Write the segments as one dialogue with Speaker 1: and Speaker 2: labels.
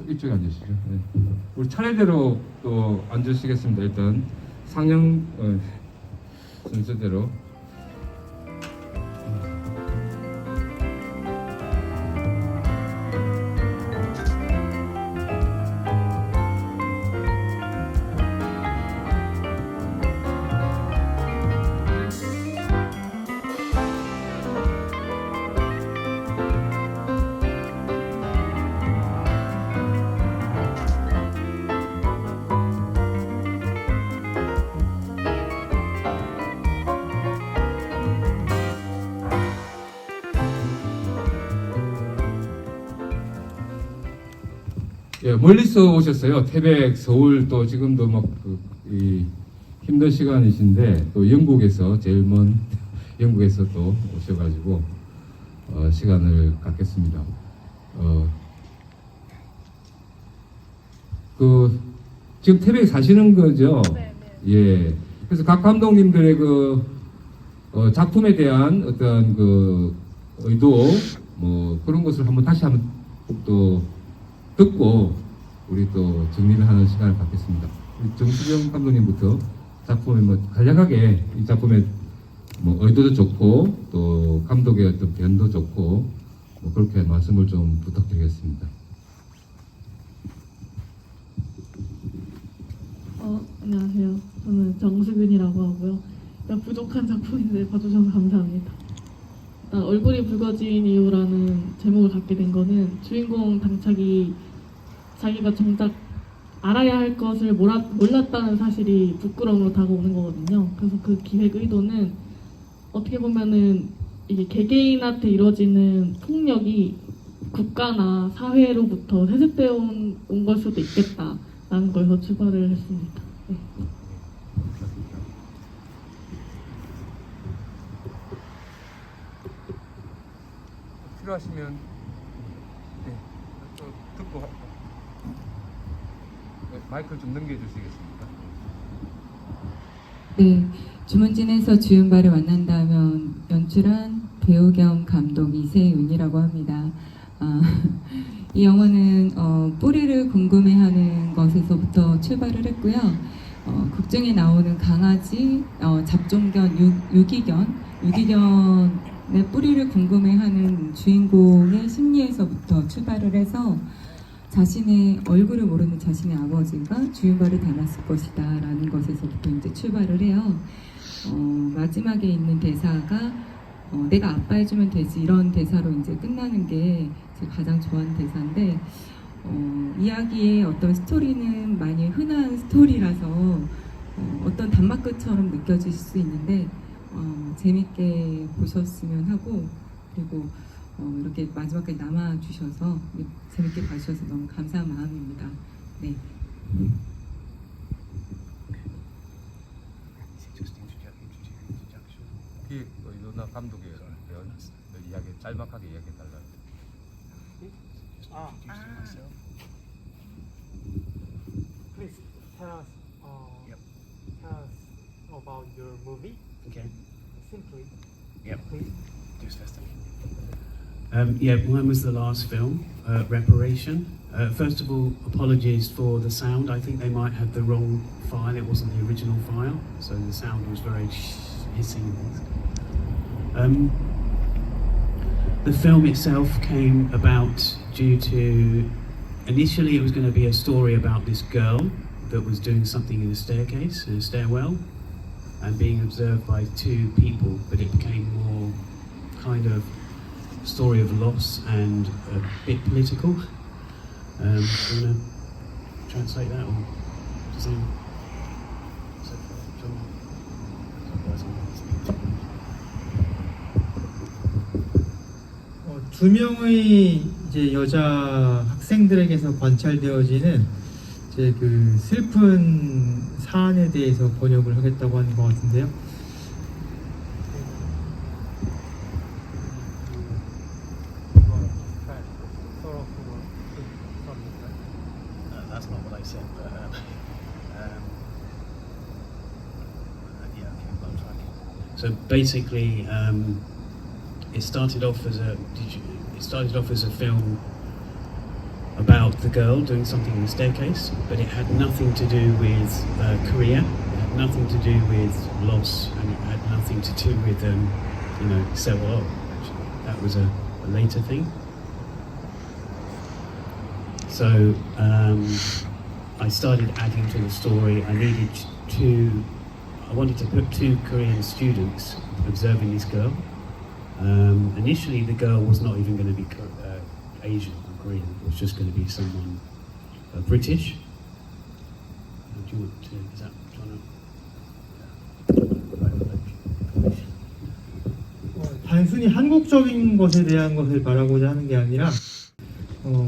Speaker 1: 이쪽에 앉으시죠. 네. 우리 차례대로 또 앉으시겠습니다. 일단 상영 순서대로. 예, 멀리서 오셨어요. 태백, 서울 또 지금도 막 힘든 시간이신데 또 영국에서 제일 먼 영국에서 또 오셔가지고 시간을 갖겠습니다. 지금 태백에 사시는 거죠?
Speaker 2: 네.
Speaker 1: 예. 그래서 각 감독님들의 작품에 대한 어떤 의도 뭐 그런 것을 다시 한번 또 듣고 우리 또 정리를 하는 시간을 갖겠습니다. 우리 정수경 감독님부터 작품에 간략하게 이 작품의 의도도 좋고 또 감독의 어떤 변도 좋고 그렇게 말씀을 좀 부탁드리겠습니다.
Speaker 2: 안녕하세요. 저는 정수균이라고 하고요. 부족한 작품인데 봐주셔서 감사합니다. 일단 얼굴이 붉어진 이유라는 제목을 갖게 된 거는 주인공 당착이 자기가 정작 알아야 할 것을 몰랐다는 사실이 부끄러움으로 다가오는 거거든요. 그래서 그 기획 의도는 어떻게 보면은 이게 개개인한테 이루어지는 폭력이 국가나 사회로부터 세습되어 온 걸 수도 있겠다라는 거에서 출발을 했습니다. 네.
Speaker 1: 필요하시면 또 듣고 마이크를 좀 넘겨주시겠습니까?
Speaker 3: 네, 주문진에서 주윤발을 만난다면 연출한 배우 겸 감독 이세윤이라고 합니다. 이 영화는 뿌리를 궁금해하는 것에서부터 출발을 했고요. 극중에 나오는 강아지 잡종견 유기견의 뿌리를 궁금해하는 주인공의 심리에서부터 출발을 해서 자신의 얼굴을 모르는 자신의 아버지가 주윤발을 닮았을 것이다 라는 것에서부터 이제 출발을 해요. 마지막에 있는 대사가 내가 아빠 해주면 되지 이런 대사로 이제 끝나는 게 제가 가장 좋아하는 대사인데 이야기의 어떤 스토리는 많이 흔한 스토리라서 어떤 단막극처럼 느껴질 수 있는데 재밌게 보셨으면 하고 그리고 이렇게 마지막까지 남아주셔서 재밌게 봐주셔서 너무 감사한 마음입니다. 네.
Speaker 1: 기획 의도나 감독의 이야기 짤막하게 이야기해달라.
Speaker 4: Please tell us about your movie.
Speaker 5: Okay.
Speaker 4: Simply.
Speaker 5: Yep.
Speaker 4: Please.
Speaker 5: Just first. Yeah, mine was the last film, Reparation. First of all, apologies for the sound. I think they might have the wrong file. It wasn't the original file, so the sound was very hissing and things. The film itself came about due to, initially it was going to be a story about this girl that was doing something in a staircase, in a stairwell, and being observed by two people, but it became more kind of story of loss and a bit political. Do you want to translate that, or does anyone?
Speaker 4: 두 명의 이제 여자 학생들에게서 관찰되어지는 이제 그 슬픈 사안에 대해서 번역을 하겠다고 하는 것 같은데요.
Speaker 5: That's not what I said, but yeah, okay, I'll try. So basically, it started off as a film about the girl doing something in the staircase, but it had nothing to do with Korea. It had nothing to do with loss, and it had nothing to do with Sewol. Actually, that was a later thing. So I started adding to the story. I wanted to put 2 Korean students observing this girl. Initially, the girl was not even going to be Asian or Korean. It was just going to be someone British. Do you want to? Is that trying to?
Speaker 4: 단순히 한국적인 것에 대한 것을 말하고자 하는 게 아니라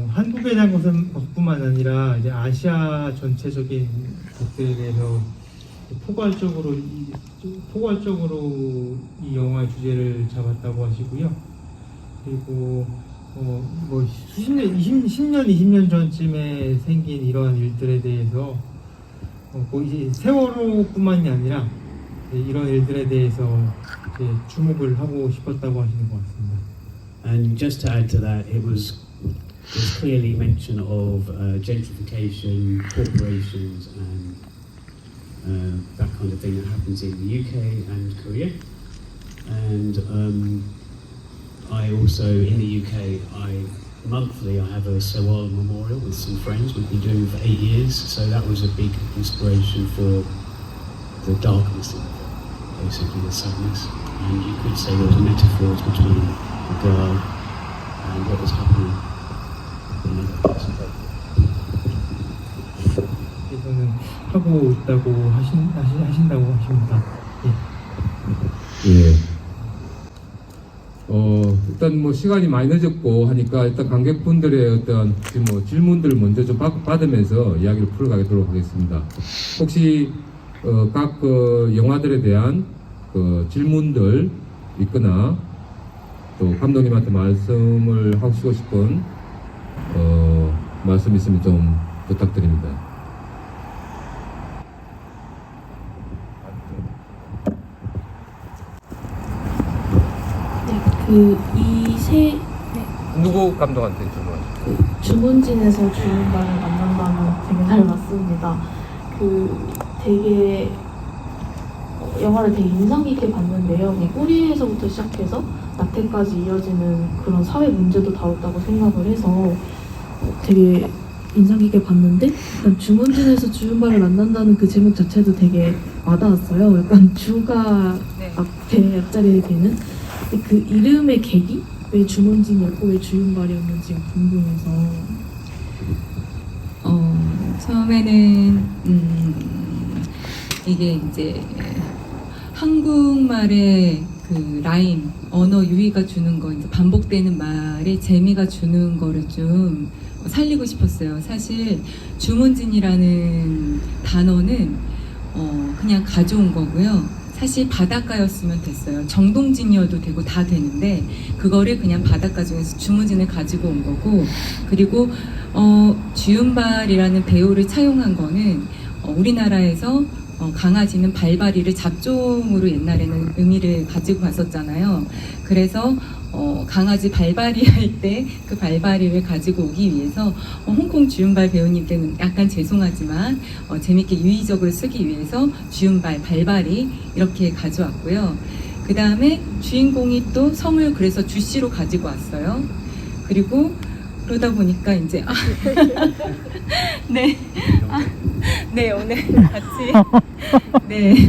Speaker 4: 한국에 대한 것뿐만 아니라 이제 아시아 전체적인 것들에 대해서 포괄적으로 이 영화의 주제를 잡았다고 하시고요. 그리고 뭐 10년, 20년 전쯤에 생긴 이러한 일들에 대해서 이제 세월호뿐만이 아니라 이런 일들에 대해서 이제 주목을 하고 싶었다고 하시는 것 같습니다.
Speaker 5: And just to add to that, there's clearly mention of gentrification, corporations, and that kind of thing that happens in the UK and Korea. And I also, in the UK, monthly I have a Sewol memorial with some friends. We've been doing it for 8 years, so that was a big inspiration for the darkness of it, basically the sadness. And you could say there was metaphors between the girl and what was happening in other person.
Speaker 4: 그래서는 하고 있다고 하신다고 하십니다.
Speaker 1: 예. 일단 뭐 시간이 많이 늦었고 하니까 일단 관객분들의 어떤 뭐 질문들을 먼저 좀 받으면서 이야기를 풀어가도록 하겠습니다. 혹시 각 영화들에 대한 질문들 있거나 또 감독님한테 말씀을 하시고 싶은 말씀 있으면 좀 부탁드립니다. 누구 감독한테 질문하세요?
Speaker 2: 주문진에서 주인공을 만난다면 되게 잘 맞습니다. 되게 영화를 되게 인상 깊게 봤는데요. 이 꼬리에서부터 시작해서 낙태까지 이어지는 그런 사회 문제도 다뤘다고 생각을 해서 되게 인상 깊게 봤는데, 일단 주문진에서 주윤발을 만난다는 그 제목 자체도 되게 와닿았어요. 약간 주가 앞에 앞자리에 되는 그 이름의 계기? 왜 주문진이었고 왜 주윤발이었는지 궁금해서.
Speaker 3: 처음에는 이게 이제 한국말의 그 라임, 언어 유희가 주는 거, 이제 반복되는 말의 재미가 주는 거를 좀 살리고 싶었어요. 사실 주문진이라는 단어는 그냥 가져온 거고요. 사실 바닷가였으면 됐어요. 정동진이어도 되고 다 되는데 그거를 그냥 바닷가 중에서 주문진을 가지고 온 거고, 그리고 주윤발이라는 배우를 차용한 거는 우리나라에서 강아지는 발바리를 잡종으로 옛날에는 의미를 가지고 갔었잖아요. 그래서 강아지 발바리 할 때 그 발바리를 가지고 오기 위해서 홍콩 주윤발 배우님께는 약간 죄송하지만 재밌게 유의적으로 쓰기 위해서 주윤발, 발바리 이렇게 가져왔고요. 그 다음에 주인공이 또 성을 그래서 주씨로 가지고 왔어요. 그리고 그러다 보니까 이제 네 오늘 같이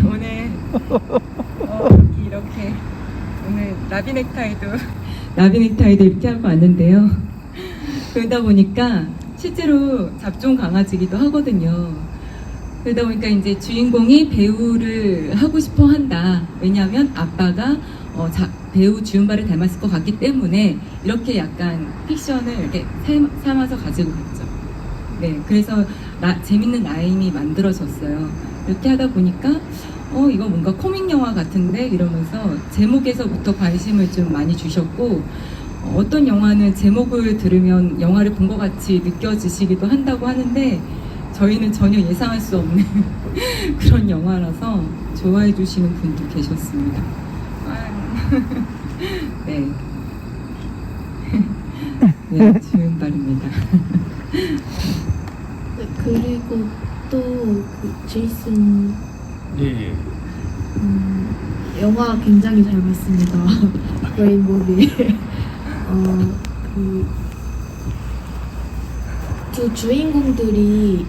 Speaker 3: 오늘 이렇게 오늘 나비넥타이도 이렇게 하고 왔는데요. 그러다 보니까 실제로 잡종 강아지기도 하거든요. 그러다 보니까 이제 주인공이 배우를 하고 싶어 한다. 왜냐하면 아빠가 배우 주윤발을 닮았을 것 같기 때문에 이렇게 약간 픽션을 이렇게 삼아서 가지고 갔죠. 네, 그래서 재밌는 라임이 만들어졌어요. 이렇게 하다 보니까 이거 뭔가 코믹 영화 같은데 이러면서 제목에서부터 관심을 좀 많이 주셨고, 어떤 영화는 제목을 들으면 영화를 본 것 같이 느껴지시기도 한다고 하는데 저희는 전혀 예상할 수 없는 그런 영화라서 좋아해 주시는 분도 계셨습니다. 네, 주윤발입니다.
Speaker 2: 네, 그리고 또 그 제이슨
Speaker 5: 예.
Speaker 2: 영화 굉장히 잘 봤습니다. 레인 무비. 두 주인공들이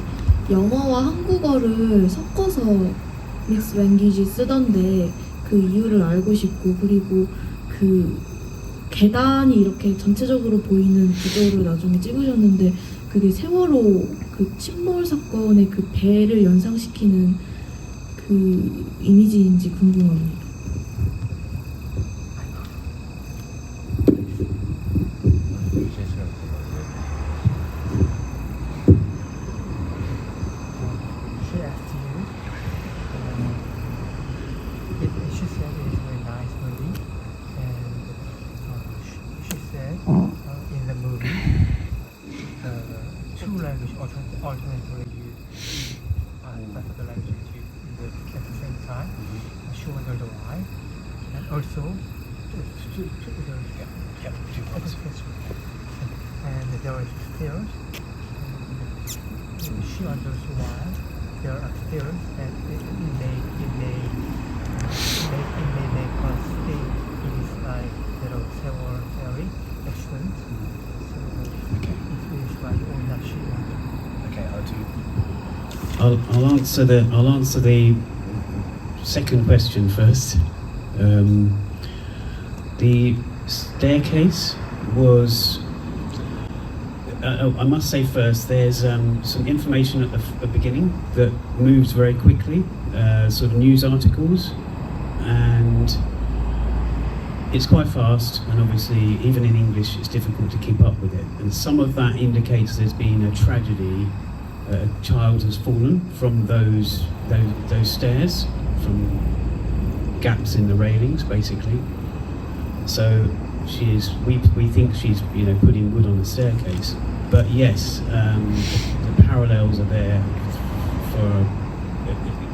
Speaker 2: 영어와 한국어를 섞어서 믹스 랭귀지 쓰던데 그 이유를 알고 싶고, 그리고 그 계단이 이렇게 전체적으로 보이는 구조를 나중에 찍으셨는데 그게 세월호 그 침몰 사건의 그 배를 연상시키는 그 이미지인지 궁금합니다.
Speaker 6: She asked you. She said it's a very nice movie, and she said in the movie, two language alternatively used, both of the languages used at the same time. She wondered why, and also and there were stairs. She wonders why there are stairs, and it may make us think it is like little Sewol Ferry accident. So it is like not sure.
Speaker 5: Okay, I'll answer the second question first. The staircase was. I must say first, there's some information at the beginning that moves very quickly, sort of news articles, and it's quite fast, and obviously even in English it's difficult to keep up with it. And some of that indicates there's been a tragedy. A child has fallen from those stairs, from gaps in the railings, basically. So we think she's putting wood on the staircase. But yes, the parallels are there for,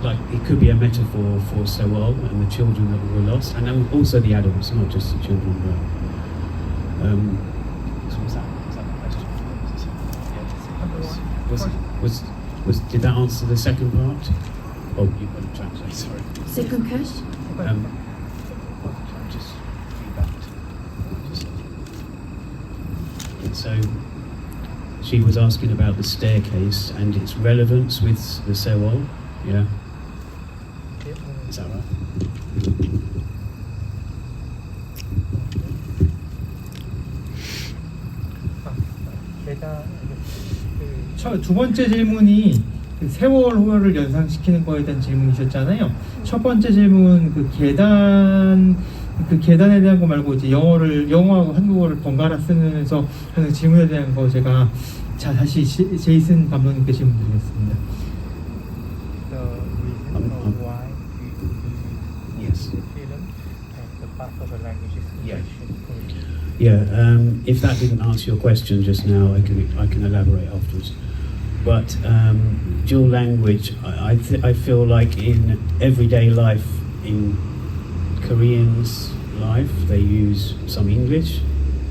Speaker 5: like, it could be a metaphor for Sewol and the children that were lost, and then also the adults, not just the children. But so was that the question? Did that answer the second part? Oh, you've got to translate. Sorry.
Speaker 2: Second question?
Speaker 5: Just feedback. So she was asking about the staircase and its relevance with the Sewol. Yeah. Is that right?
Speaker 4: 두 번째 질문이 그 세월호를 연상시키는 거에 대한 질문이셨잖아요. 첫 번째 질문 그 계단에 대한 거 말고 이제 영어하고 한국어를 번갈아 쓰면서 하는 질문에 대한 거 제가 다시 제이슨 감독님께 질문 드리겠습니다.
Speaker 6: The reason of why you
Speaker 5: Yes.
Speaker 6: the film and the part of the language is
Speaker 5: Yeah.
Speaker 6: English.
Speaker 5: Yeah. If that didn't answer your question just now, I can elaborate afterwards. But dual language, I feel like in everyday life, in Koreans' life, they use some English,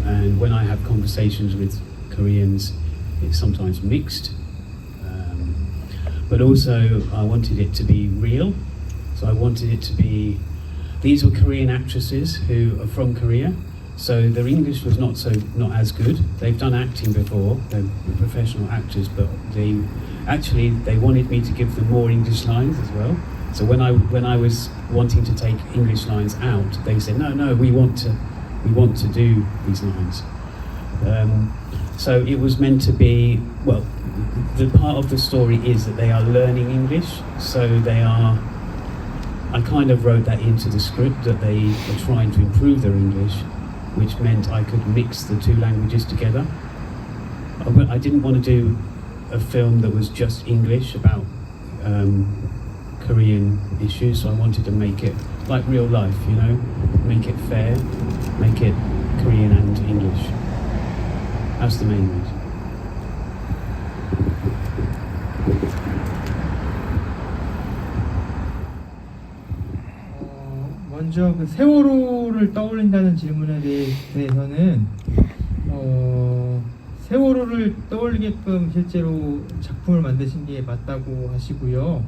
Speaker 5: and when I have conversations with Koreans, it's sometimes mixed. But also, I wanted it to be real, so I wanted it to be. These were Korean actresses who are from Korea, so their English was not as good. They've done acting before; they're professional actors, but they wanted me to give them more English lines as well. So when I was wanting to take English lines out, they said, no, we want to do these lines. So it was meant to be, well, the part of the story is that they are learning English, so I kind of wrote that into the script, that they are trying to improve their English, which meant I could mix the two languages together. I didn't want to do a film that was just English about Korean issues, so I wanted to make it like real life, make it fair, make it Korean and English. That's the main reason.
Speaker 4: 먼저 그 세월호를 떠올린다는 질문에 대해서는 세월호를 추억을 떠올리게끔 실제로 작품을 만드신 게 맞다고 하시고요.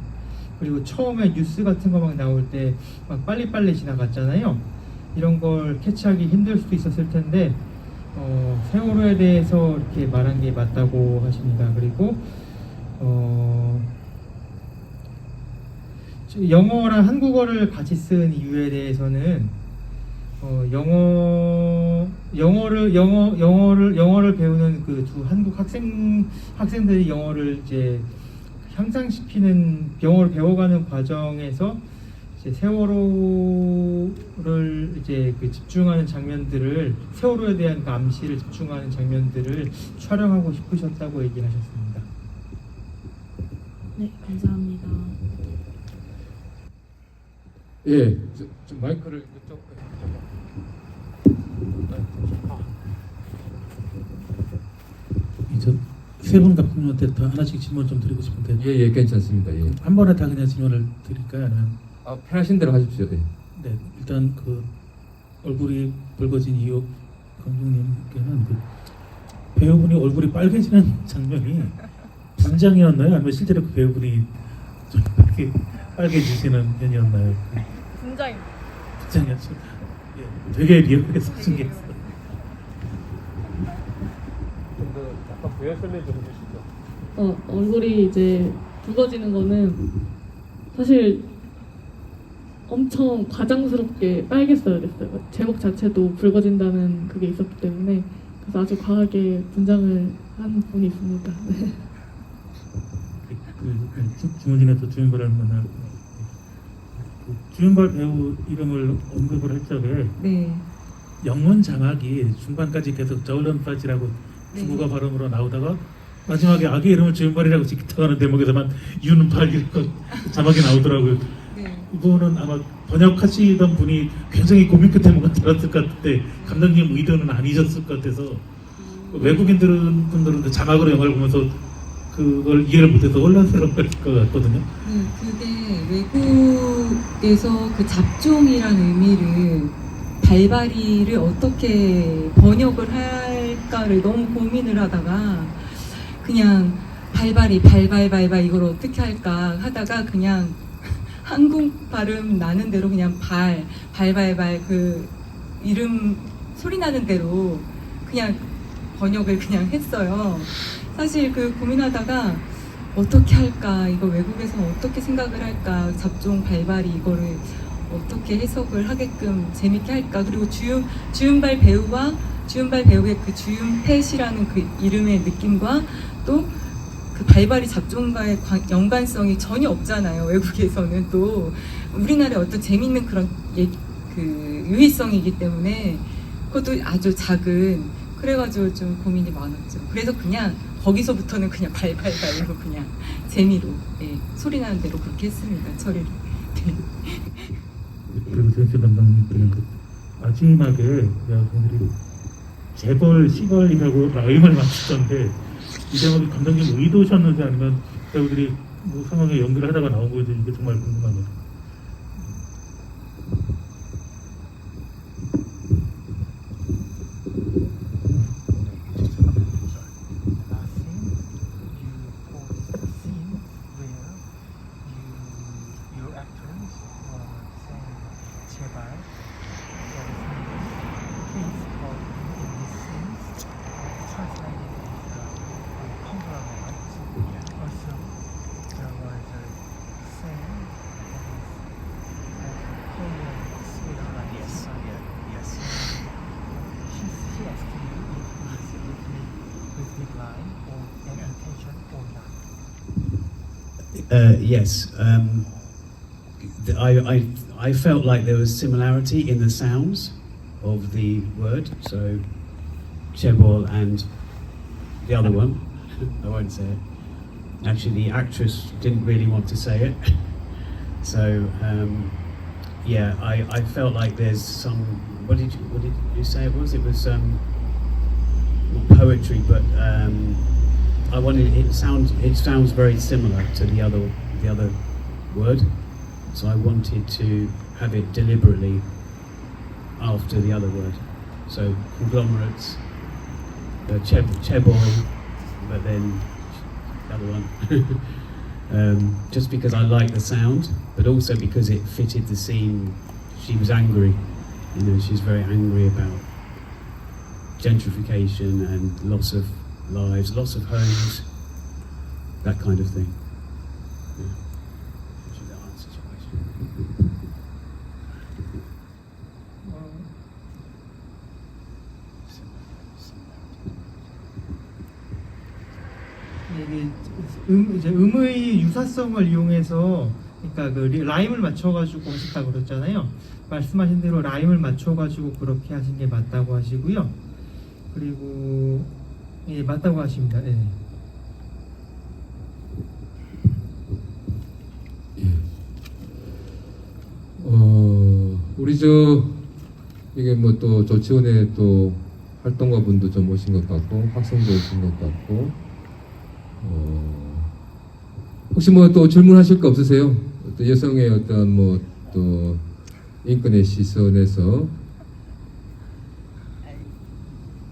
Speaker 4: 그리고 처음에 뉴스 같은 거 막 나올 때 막 빨리빨리 지나갔잖아요. 이런 걸 캐치하기 힘들 수도 있었을 텐데 세월호에 대해서 이렇게 말한 게 맞다고 하십니다. 그리고 영어랑 한국어를 같이 쓴 이유에 대해서는 영어를 배우는 그 두 한국 학생들이 영어를 이제 향상시키는 영어를 배워가는 과정에서 이제 세월호를 이제 그 집중하는 장면들을 세월호에 대한 그 암시를 집중하는 장면들을 촬영하고 싶으셨다고 얘기하셨습니다.
Speaker 2: 네, 감사합니다.
Speaker 1: 예, 좀 마이크를 이쪽.
Speaker 7: 세 분 감독님한테 더 하나씩 질문 좀 드리고 싶은데
Speaker 1: 예, 괜찮습니다. 예.
Speaker 7: 한 번에 다 그냥 질문을 드릴까요? 아니면
Speaker 1: 편하신 대로 하십시오. 예.
Speaker 7: 네, 일단 그 얼굴이 붉어진 이유 감독님께는 그 배우분이 얼굴이 빨개지는 장면이 분장이었나요? 아니면 실제로 그 배우분이 좀 이렇게 빨개지시는 편이었나요?
Speaker 2: 분장입니다.
Speaker 7: 분장이었죠. 예, 되게 리얼해서 신기했어요.
Speaker 8: 약간 부연 설명 좀 해주시죠.
Speaker 2: 얼굴이 이제 붉어지는 거는 사실 엄청 과장스럽게 빨개 써야 됐어요. 제목 자체도 붉어진다는 그게 있었기 때문에 그래서 아주 과하게 분장을 한 분이 있습니다. 네.
Speaker 7: 주문진에서 주윤발을 만나 그 주윤발 배우 이름을 언급을 할 적에
Speaker 3: 네.
Speaker 7: 영문 자막이 중반까지 계속 저울런파지라고 중국어 발음으로 나오다가 마지막에 아기 이름을 주윤발이라고 짓기도 하는 대목에서만 윤발이라고 자막이 나오더라고요.
Speaker 3: 네.
Speaker 7: 이분은 아마 번역하시던 분이 굉장히 고민 끝에 뭔가 들었을 것 같은데 감독님 의도는 아니셨을 것 같아서 분들은 자막으로 영화를 보면서 그걸 이해를 못해서 혼란스러울 것 같거든요.
Speaker 3: 네, 그게 외국에서 그 잡종이라는 의미를 발바리를 어떻게 번역을 할까를 너무 고민을 하다가 그냥 발바리 발발발발 이걸 어떻게 할까 하다가 그냥 한국 발음 나는 대로 그냥 발발발 그 이름 소리 나는 대로 그냥 번역을 그냥 했어요. 사실 그 고민하다가 어떻게 할까 이거 외국에서 어떻게 생각을 할까 잡종 발발이 이거를 어떻게 해석을 하게끔 재밌게 할까 그리고 주윤발 배우와 주윤발 배우의 그 주윤펫이라는 그 이름의 느낌과 또 그 발발이 잡종과의 연관성이 전혀 없잖아요. 외국에서는 또 우리나라의 어떤 재밌는 그런 그 유희성이기 때문에 그것도 아주 작은 그래가지고 좀 고민이 많았죠. 그래서 그냥 거기서부터는 그냥 발발발로 그냥 재미로 예, 소리 나는 대로 그렇게 했습니다. 처리를. 네.
Speaker 7: 그리고 전체 담당님들은 그 마지막에 여러분들이 재벌 시벌이라고 라임을 맞추던데 이 대목이 감독님 의도셨는지 아니면 배우들이 뭐 상황에 연결하다가 나온 건지 이게 정말 궁금합니다.
Speaker 5: Yes. I felt like there was similarity in the sounds of the word. So, Chebol and the other one, I won't say it. Actually, the actress didn't really want to say it. So, yeah, I felt like there's some. What did you say it was? It was not poetry, but I wanted it sounds very similar to the other word, so I wanted to have it deliberately after the other word. So conglomerates, Chebol, but then the other one. Just because I like the sound, but also because it fitted the scene. She was angry, you know, she's very angry about gentrification and loss of lives, loss of homes, that kind of thing. Yeah. Should that answer your question?
Speaker 4: 이게 이제 음의 유사성을 이용해서 그러니까 그 라임을 맞춰가지고 하셨다고 그랬잖아요. 말씀하신 대로 라임을 맞춰가지고 그렇게 하신 게 맞다고 하시고요. 그리고 예 맞다고 하십니다. 네.
Speaker 1: 우리 이게 뭐 또 조치원에 또 활동가분도 좀 오신 것 같고 학생도 오신 것 같고 혹시 뭐 또 질문하실 거 없으세요? 또 여성의 어떤 뭐 또 인권의 시선에서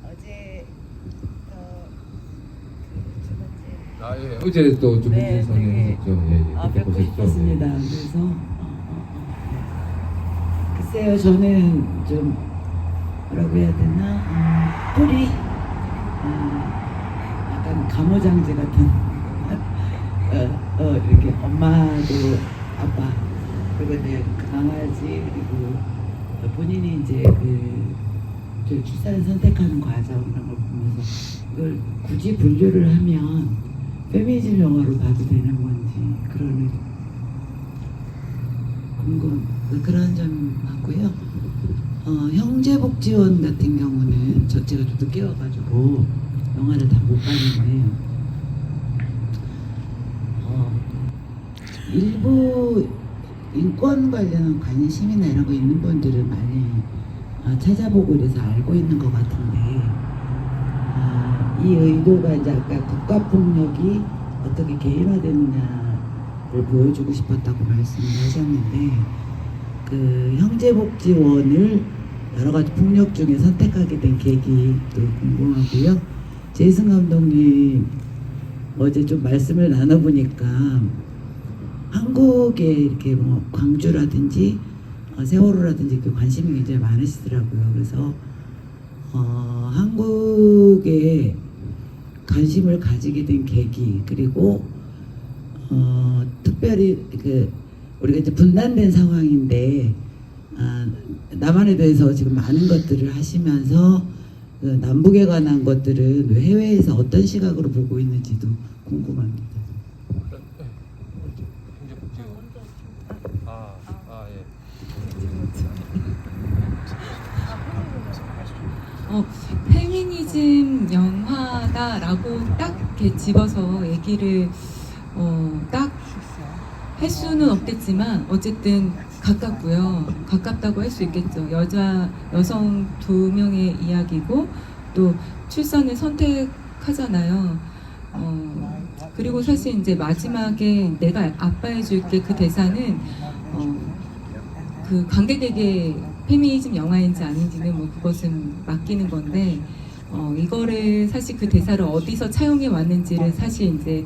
Speaker 9: 어제
Speaker 1: 어제 또 좀
Speaker 9: 네,
Speaker 1: 선언했었죠. 예, 그때
Speaker 9: 뵙고
Speaker 1: 보셨죠?
Speaker 9: 싶었습니다.
Speaker 1: 예.
Speaker 9: 그래서 글쎄요, 저는 좀 뭐라고 해야 되나 뿌리 약간 감호장제 같은 이렇게 엄마도 아빠 그리고 이제 강아지 그리고 본인이 이제 그 출산을 선택하는 과정 이런 걸 보면서 이걸 굳이 분류를 하면 페미니즘 영화로 봐도 되는 건지 그런 그런 점 같고요. 형제복지원 같은 경우는 제가 좀 늦게 와가지고 영화를 다 못 봤는데 일부 인권 관련한 관심이나 이런 거 있는 분들은 많이 찾아보고 그래서 알고 있는 것 같은데 이 의도가 이제 아까 국가폭력이 어떻게 개인화되느냐를 보여주고 싶었다고 말씀을 하셨는데 그 형제복지원을 여러 가지 폭력 중에 선택하게 된 계기도 궁금하고요. 제이슨 감독님 어제 좀 말씀을 나눠보니까 한국에 이렇게 뭐 광주라든지 세월호라든지 이렇게 관심이 굉장히 많으시더라고요. 그래서 한국에 관심을 가지게 된 계기 그리고 특별히 우리가 이제 분단된 상황인데 남한에 대해서 지금 많은 것들을 하시면서 남북에 관한 것들은 해외에서 어떤 시각으로 보고 있는지도 궁금합니다.
Speaker 3: 페미니즘 영화다라고 딱 이렇게 집어서 얘기를 딱 할 수는 없겠지만 어쨌든 가깝고요. 가깝다고 할 수 있겠죠. 여성 2명의 이야기고 또 출산을 선택하잖아요. 그리고 사실 이제 마지막에 내가 아빠해줄게 그 대사는 그 관객에게 페미니즘 영화인지 아닌지는 뭐 그것은 맡기는 건데 이거를 사실 그 대사를 어디서 차용해 왔는지를 사실 이제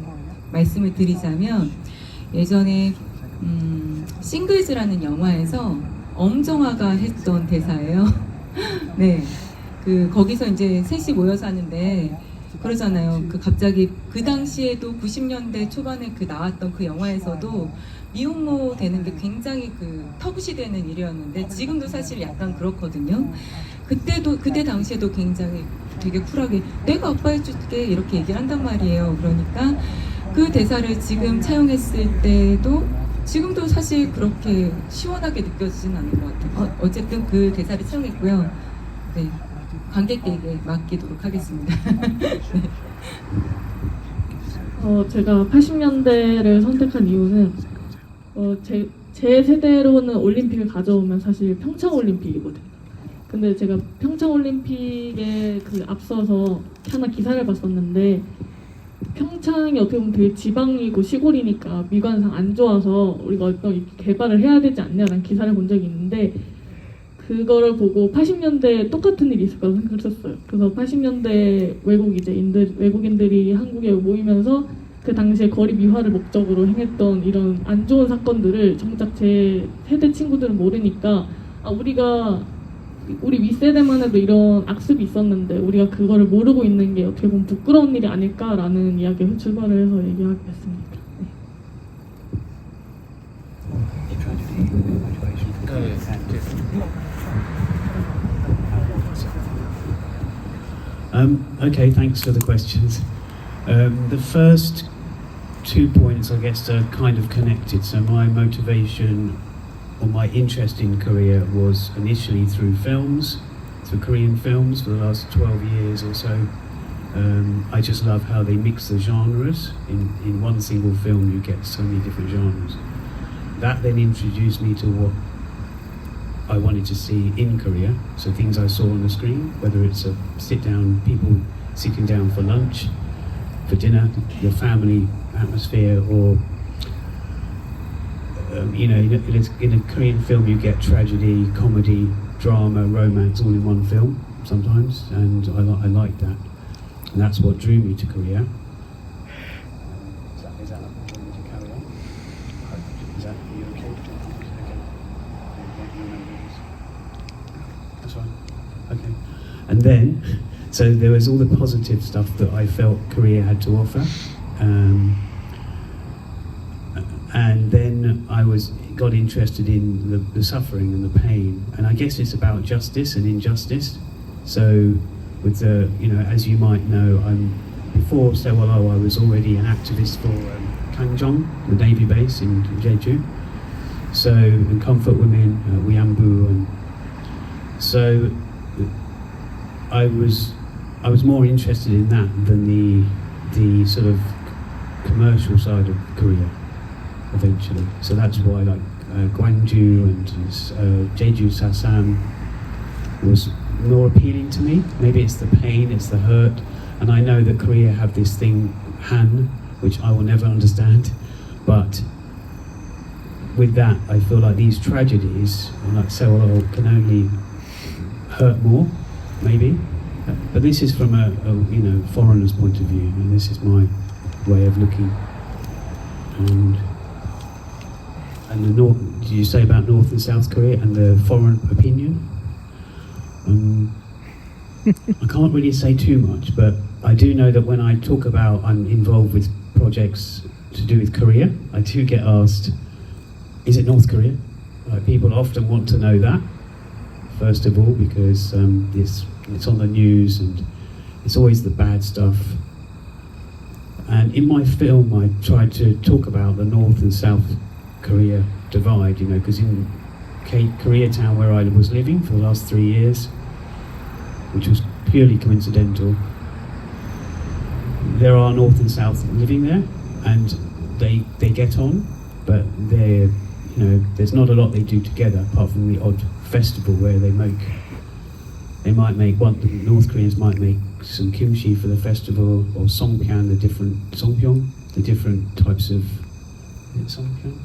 Speaker 3: 말씀을 드리자면 예전에 싱글즈라는 영화에서 엄정화가 했던 대사예요. 네, 거기서 이제 셋이 모여 사는데 그러잖아요. 갑자기 그 당시에도 90년대 초반에 나왔던 그 영화에서도 미혼모 되는 게 굉장히 터부시되는 일이었는데 지금도 사실 약간 그렇거든요. 그때 당시에도 굉장히 되게 쿨하게 내가 아빠 해줄게 이렇게 얘기를 한단 말이에요. 그러니까 그 대사를 지금 차용했을 때도 지금도 사실 그렇게 시원하게 느껴지진 않은 것 같아요. 어쨌든 그 대사를 차용했고요. 네, 관객에게 맡기도록 하겠습니다. 네.
Speaker 2: 제가 80년대를 선택한 이유는 제 세대로는 올림픽을 가져오면 사실 평창올림픽이거든요. 근데 제가 평창올림픽에 앞서서 하나 기사를 봤었는데 평창이 어떻게 보면 되게 지방이고 시골이니까 미관상 안 좋아서 우리가 어떤 개발을 해야 되지 않냐라는 기사를 본 적이 있는데 그거를 보고 80년대 똑같은 일이 있을 거라고 생각했었어요. 그래서 80년대 외국인들이 한국에 모이면서 그 당시에 거리 미화를 목적으로 행했던 이런 안 좋은 사건들을 정작 제 세대 친구들은 모르니까 우리 윗세대만 해도 이런 악습이 있었는데 우리가 그거를 모르고 있는 게 어떻게 보면 부끄러운 일이 아닐까라는 이야기에서 출발을 해서 얘기하게 됐습니다. 네.
Speaker 5: Okay, thanks for the questions. The first 2 points, I guess, are kind of connected. So my motivation or my interest in Korea was initially through films, through Korean films for the last 12 years or so. I just love how they mix the genres. In one single film you get so many different genres. That then introduced me to what I wanted to see in Korea. So things I saw on the screen, whether it's a people sitting down for lunch, for dinner, your family atmosphere, or in a Korean film you get tragedy, comedy, drama, romance all in one film sometimes, and I like that, and that's what drew me to Korea. Is that want me to carry on? Is that you okay? That's right. Okay. And then, so there was all the positive stuff that I felt Korea had to offer. And then I got interested in the suffering and the pain, and I guess it's about justice and injustice. So, with the as you might know, before Sewolo, I was already an activist for Kangjong, the Navy base in Jeju. So, and Comfort Women, Wiambu, and so I was more interested in that than the sort of commercial side of Korea. Eventually, so that's why like Gwangju and Jeju Sasam was more appealing to me. Maybe it's the pain, it's the hurt, and I know that Korea have this thing Han, which I will never understand, but with that I feel like these tragedies, like Sewolo, can only hurt more, maybe. But this is from a foreigner's point of view, and this is my way of looking. And the North, did you say about North and South Korea and the foreign opinion? I can't really say too much, but I do know that when I talk about I'm involved with projects to do with Korea, I do get asked, is it North Korea? People often want to know that, first of all, because it's on the news and it's always the bad stuff. And in my film I tried to talk about the North and South Korea divide, because in Koreatown, where I was living for the last 3 years, which was purely coincidental, there are North and South living there, and they get on, but there's not a lot they do together apart from the odd festival where the North Koreans might make some kimchi for the festival, or songpyeon, the different types of, is it songpyeon?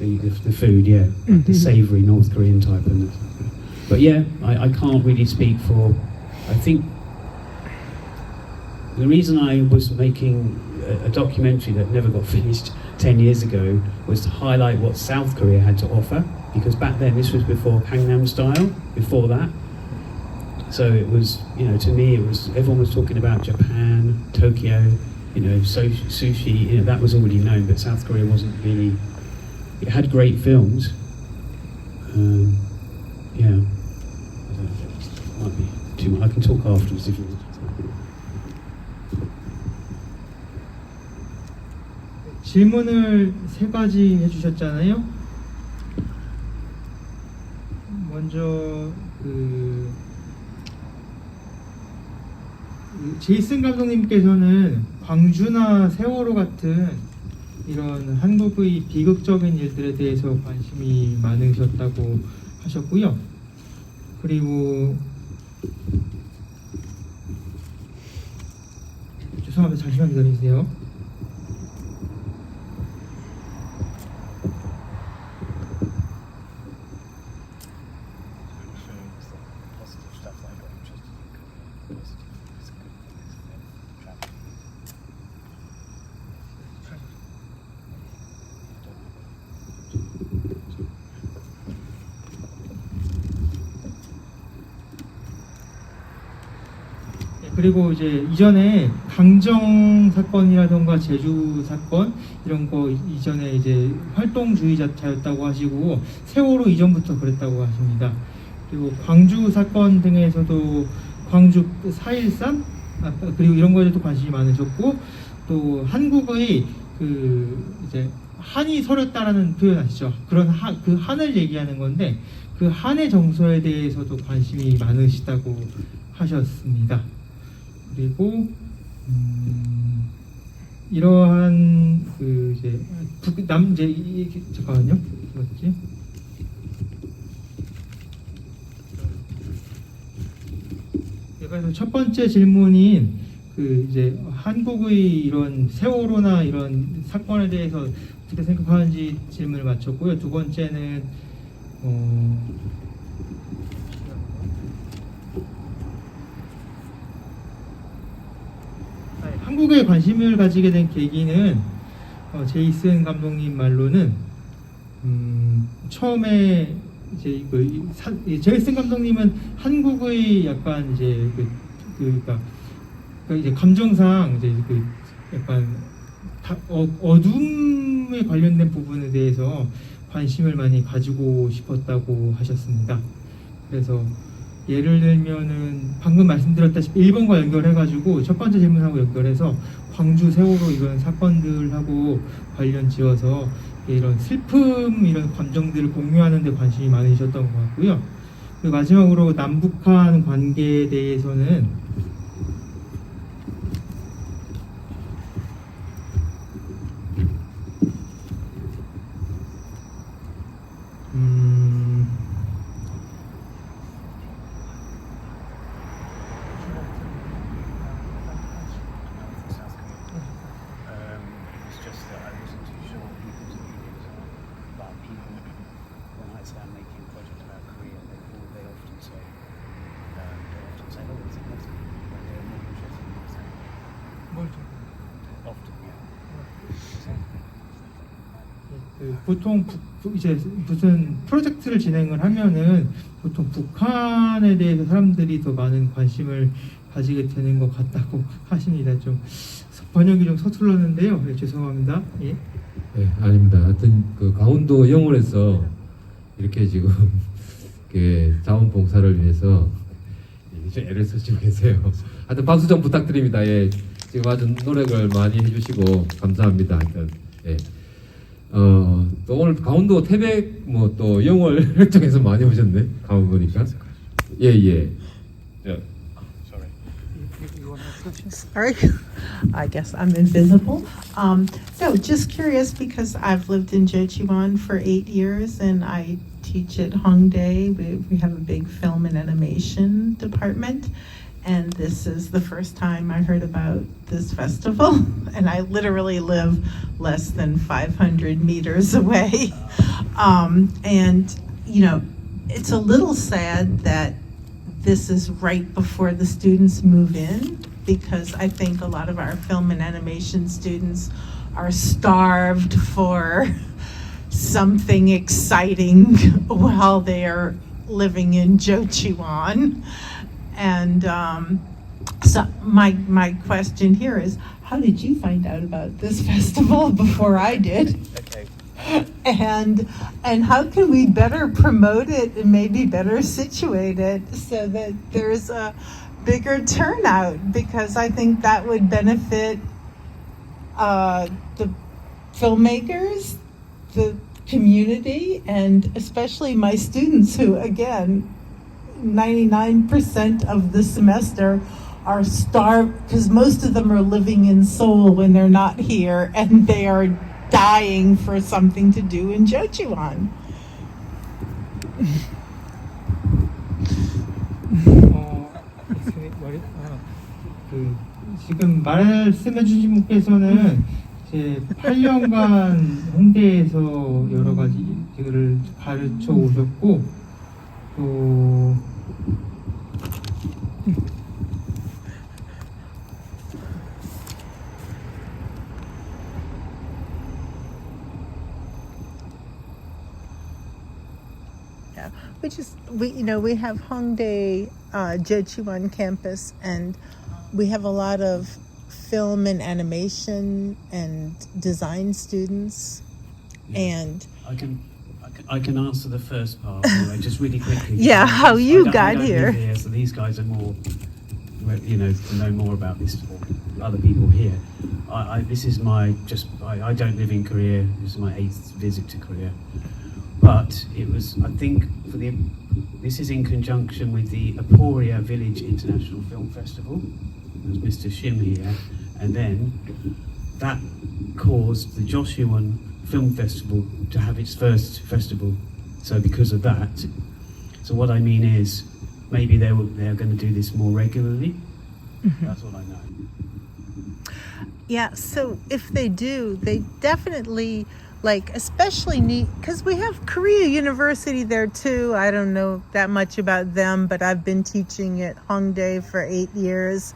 Speaker 5: The food, yeah, the savoury North Korean type. But yeah, I can't really speak for. I think the reason I was making a documentary that never got finished 10 years ago was to highlight what South Korea had to offer, because back then, this was before Gangnam Style, before that. So it was, to me, everyone was talking about Japan, Tokyo, sushi, that was already known, but South Korea wasn't really. It had great films. Yeah. Might be too much. I can talk afterwards if you want.
Speaker 4: 질문을 3가지 해주셨잖아요. 먼저 제이슨 감독님께서는 광주나 세월호 같은 이런 한국의 비극적인 일들에 대해서 관심이 많으셨다고 하셨고요. 그리고 죄송합니다. 잠시만 기다리세요. 그리고 이제 이전에 강정 사건이라던가 제주 사건 이런 거 이전에 이제 활동주의자였다고 하시고 세월호 이전부터 그랬다고 하십니다. 그리고 광주 사건 등에서도 광주 4.13 그리고 이런 거에도 관심이 많으셨고 또 한국의 그 이제 한이 서렸다라는 표현 아시죠? 그런 그 한을 얘기하는 건데 그 한의 정서에 대해서도 관심이 많으시다고 하셨습니다. 그리고 이러한 그 이제 잠깐만요. 뭐지? 그래서 첫 번째 질문인 그 이제 한국의 이런 세월호나 이런 사건에 대해서 어떻게 생각하는지 질문을 마쳤고요. 두 번째는 한국에 관심을 가지게 된 계기는 제이슨 감독님 말로는 처음에 이제 제이슨 감독님은 한국의 약간 이제 그러니까 이제 감정상 이제 그 약간 어둠에 관련된 부분에 대해서 관심을 많이 가지고 싶었다고 하셨습니다. 그래서 예를 들면은 방금 말씀드렸다시피 1번과 연결해가지고 첫 번째 질문하고 연결해서 광주 세월호 이런 사건들하고 관련 지어서 이런 슬픔 이런 감정들을 공유하는 데 관심이 많으셨던 것 같고요. 그리고 마지막으로 남북한 관계에 대해서는
Speaker 5: It's just that I wasn't too sure people took it but people when I say I'm making a project about Korea they often say oh it's a Muslim but they're more interested in what's happening often
Speaker 4: 보통 이제 무슨 프로젝트를 진행을 하면은 보통 북한에 대해서 사람들이 더 많은 관심을 가지게 되는 것 같다고 하십니다. 좀 번역이 좀 서툴렀는데요. 네, 죄송합니다. 예.
Speaker 1: 네, 아닙니다. 하여튼 그 강원도 영월에서 이렇게 지금 자원봉사를 위해서 좀 애를 쓰시고 계세요. 하여튼 박수 좀 부탁드립니다. 예, 지금 아주 노력을 많이 해주시고 감사합니다. 하여튼 예. 또 오늘 강원도 태백 뭐 또 영월 쪽에서 많이 오셨네. 가만 보니까 예.
Speaker 10: Sorry, I guess I'm invisible. So just curious because I've lived in Jeocheon for 8 years and I teach at Hongdae. We have a big film and animation department. And this is the first time I heard about this festival. And I literally live less than 500 meters away. And, you know, it's a little sad that this is right before the students move in, because I think a lot of our film and animation students are starved for something exciting while they are living in Jeocheon. And so my question here is, how did you find out about this festival before I did?
Speaker 6: Okay.
Speaker 10: And how can we better promote it and maybe better situate it so that there's a bigger turnout? Because I think that would benefit the filmmakers, the community, and especially my students who, again, 99% of the semester are starved because most of them are living in Seoul when they're not here, and they are dying for something to do in Jeocheon.
Speaker 4: 지금 말씀해 주신 분께서는 이제 8년간 홍대에서 여러 가지를 가르쳐 오셨고 또
Speaker 10: We have Hongdae Jeocheon campus, and we have a lot of film and animation and design students, and
Speaker 5: I can answer the first part anyway, just really quickly.
Speaker 10: Yeah, how you got
Speaker 5: I don't
Speaker 10: here.
Speaker 5: live so these guys are more, you know, to know more about this. Or other people here. This is my I don't live in Korea. This is my 8th visit to Korea. But it was, I think, this is in conjunction with the Aporia Village International Film Festival. There's Mr. Shim here, and then that caused the Joshuan Film Festival to have its first festival. So because of that, so what I mean is maybe they're going to do this more regularly. That's what I know.
Speaker 10: yeah, so if they do, they definitely, like, especially neat, because we have Korea University there too. I don't know that much about them, but I've been teaching at Hongdae for 8 years.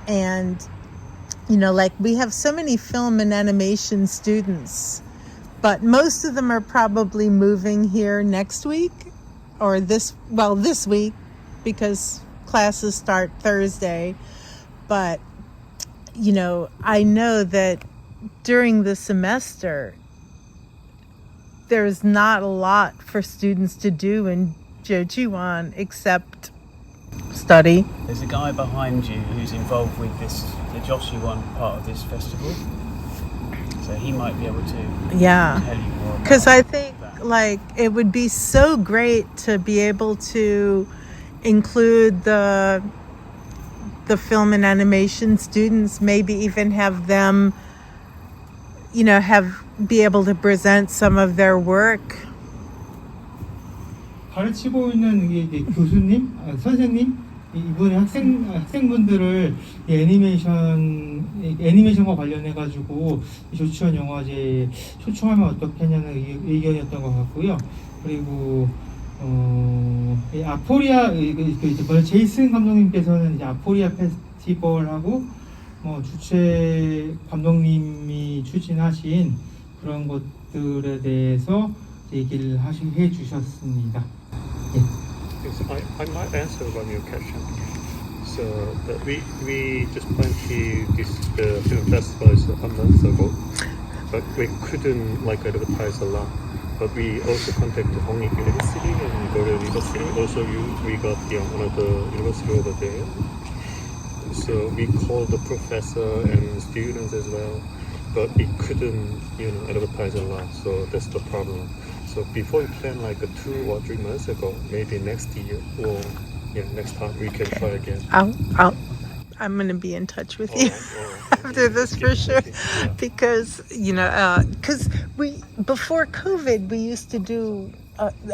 Speaker 10: And, you know, like, we have so many film and animation students, but most of them are probably moving here next week or this week, because classes start Thursday. But, you know, I know that during the semester, there's not a lot for students to do in Jeojiwon except study.
Speaker 5: There's a guy behind you who's involved with the Joshuan part of this festival. So he might be able to
Speaker 10: Yeah.
Speaker 5: tell you more about
Speaker 10: Because I think,
Speaker 5: that.
Speaker 10: like, it would be so great to be able to include the film and animation students, maybe even have them, you know, be able to present some of their work.
Speaker 4: 가르치고 있는 이게 교수님, 선생님, 이번에 학생분들을 이 애니메이션과 관련해 가지고 조치원 영화제에 초청하면 어떻겠냐는 의견이었던 것 같고요. 그리고 이 아포리아 제이슨 감독님께서는 이제 아포리아 페스티벌하고 주최 감독님이 추진하신 그런 것들에 대해서 얘기를 해 주셨습니다. 예.
Speaker 8: Yes, I might answer one of your question. So we just planned the film festival a month ago, but we couldn't advertise a lot. But we also contacted Hongik University and Korea University. Also, we got another university over there. So we called the professor and students as well, but we couldn't advertise a lot. So that's the problem. So before we plan 2 or 3 months ago, maybe next year or next time we can try again.
Speaker 10: I'm going to be in touch with you after this for sure, because because before COVID we used to do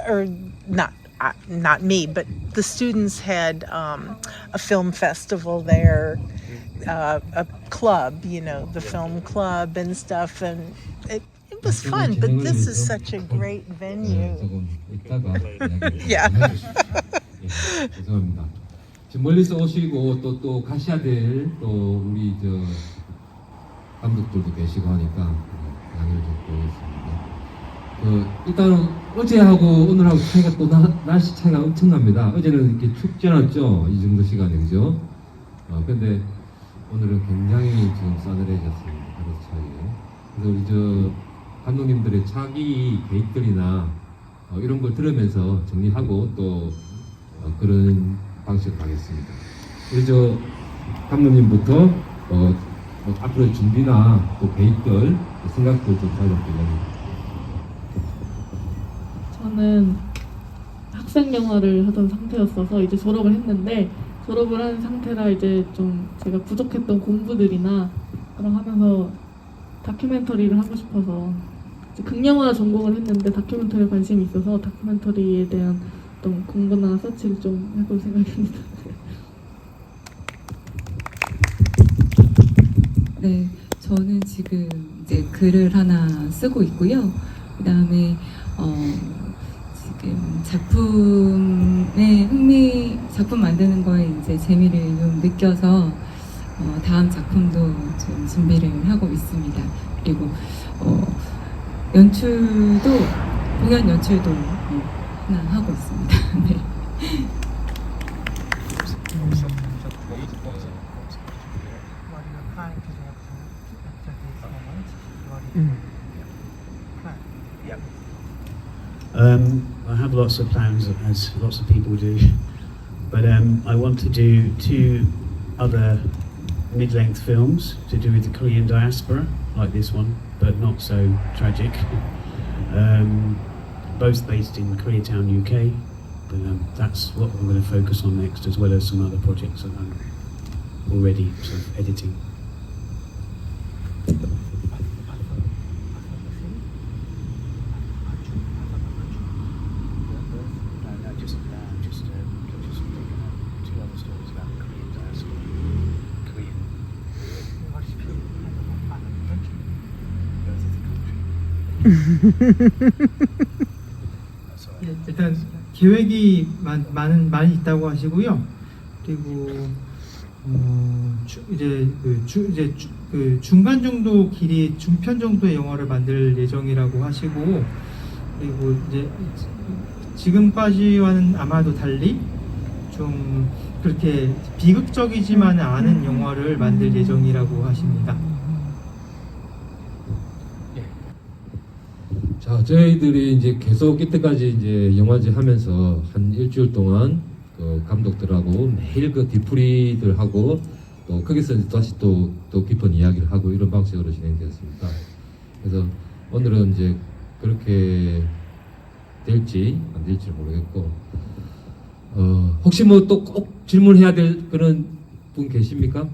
Speaker 10: or not me, but the students had a film festival there, a club, the film club and stuff, and it was fun. But this is such a great venue.
Speaker 1: 조금 이따가
Speaker 10: Yeah.
Speaker 1: 죄송합니다. 지금 멀리서 오시고 또 가셔야 될 또 우리 감독들도 계시고 하니까 양해를 좀 구하겠습니다. 일단은 어제하고 오늘하고 차이가 또 날씨 차이가 엄청납니다. 어제는 이렇게 춥지 않았죠? 이 정도 시간에, 그죠? 근데 오늘은 굉장히 지금 싸늘해졌습니다. 하루 차이에. 그래서 우리 감독님들의 차기 계획들이나 이런 걸 들으면서 정리하고 또 그런 방식으로 가겠습니다. 우리 감독님부터 앞으로의 준비나 또 계획들, 생각들 좀 살펴보려고.
Speaker 2: 저는 학생 영화를 하던 상태였어서 이제 졸업을 했는데, 졸업을 한 상태라 이제 좀 제가 부족했던 공부들이나 그런 하면서 다큐멘터리를 하고 싶어서 이제 극영화 전공을 했는데 다큐멘터리에 관심이 있어서 다큐멘터리에 대한 어떤 공부나 서치를 좀 해볼 생각입니다.
Speaker 3: 네, 저는 지금 이제 글을 하나 쓰고 있고요. 그다음에 지금 작품 만드는 거에 이제 재미를 좀 느껴서 다음 작품도 좀 준비를 하고 있습니다. 그리고 공연 연출도 하나 하고 있습니다. 네.
Speaker 6: planning to do after this moment? What is your plan? Yep.
Speaker 5: I have lots of plans, as lots of people do, but I want to do 2 other mid-length films to do with the Korean diaspora, like this one, but not so tragic. Both based in Koreatown, UK, but that's what I'm going to focus on next, as well as some other projects that I'm already sort of editing. Just thinking of 2 other stories about the Korean diaspora. Korean.
Speaker 6: What is your plan of country?
Speaker 5: Birth of the country. That's all right.
Speaker 4: 예, 일단 계획이 많이 있다고 하시고요. 그리고 그 중간 정도 길이 중편 정도의 영화를 만들 예정이라고 하시고, 그리고 이제 지금까지와는 아마도 달리 좀 그렇게 비극적이지만 않은 영화를 만들 예정이라고 하십니다.
Speaker 1: 자, 저희들이 이제 계속 이때까지 이제 영화제 하면서 한 일주일 동안 그 감독들하고 매일 그 뒤풀이들 하고 또 거기서 다시 또 깊은 이야기를 하고 이런 방식으로 진행되었습니다. 그래서 오늘은 이제 그렇게 될지 안 될지 모르겠고, 혹시 뭐 또 꼭 질문해야 될 그런 분 계십니까?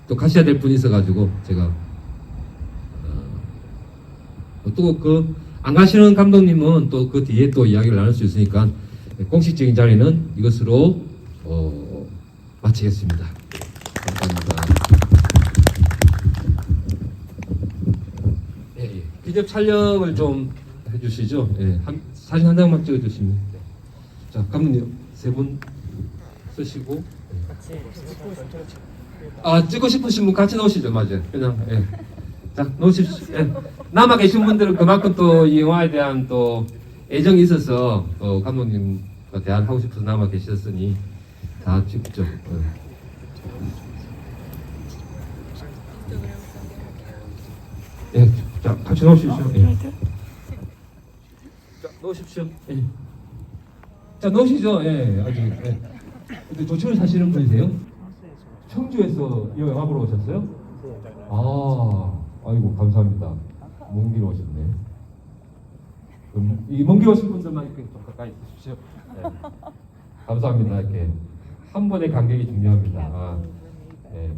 Speaker 1: 또 가셔야 될 분이 있어가지고 제가 또 그 안 가시는 감독님은 또 그 뒤에 또 이야기를 나눌 수 있으니까 공식적인 자리는 이것으로 마치겠습니다. 감사합니다. 예. 기념 촬영을 좀 해주시죠. 예. 사진 한 장만 찍어주시면. 자, 감독님 3분 쓰시고. 찍고 싶으신 분 같이 나오시죠, 맞아요. 그냥. 예. 자, 놓으십시오. 예. 남아 계신 분들은 그만큼 또 이 영화에 대한 또 애정이 있어서 감독님과 대화하고 싶어서 남아 계셨으니 다 찍죠. 예. 자, 같이 놓으십시오. 예. 자, 놓으십시오. 예. 자, 놓으시죠. 예, 아직. 예. 근데 조천을 사시는 분이세요? 청주에서 이 영화 보러 오셨어요? 아이고, 감사합니다. 먼 길 오셨네. 그럼 이 먼 길 오신 분들만 이렇게 좀 가까이 있으십시오. 네. 감사합니다. 이렇게 한 번의 간격이 중요합니다. 네.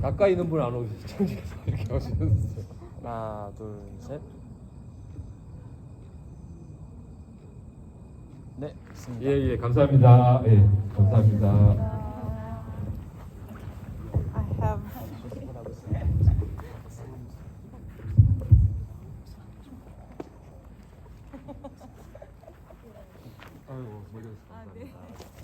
Speaker 1: 가까이 있는 분 안 오시죠? 청주에서 이렇게 오셨어요.
Speaker 6: 하나, 둘, 셋. 네, 있습니다.
Speaker 1: 예, 감사합니다. 예, 감사합니다.
Speaker 10: I have
Speaker 1: 아이고, 머리 감사합니다.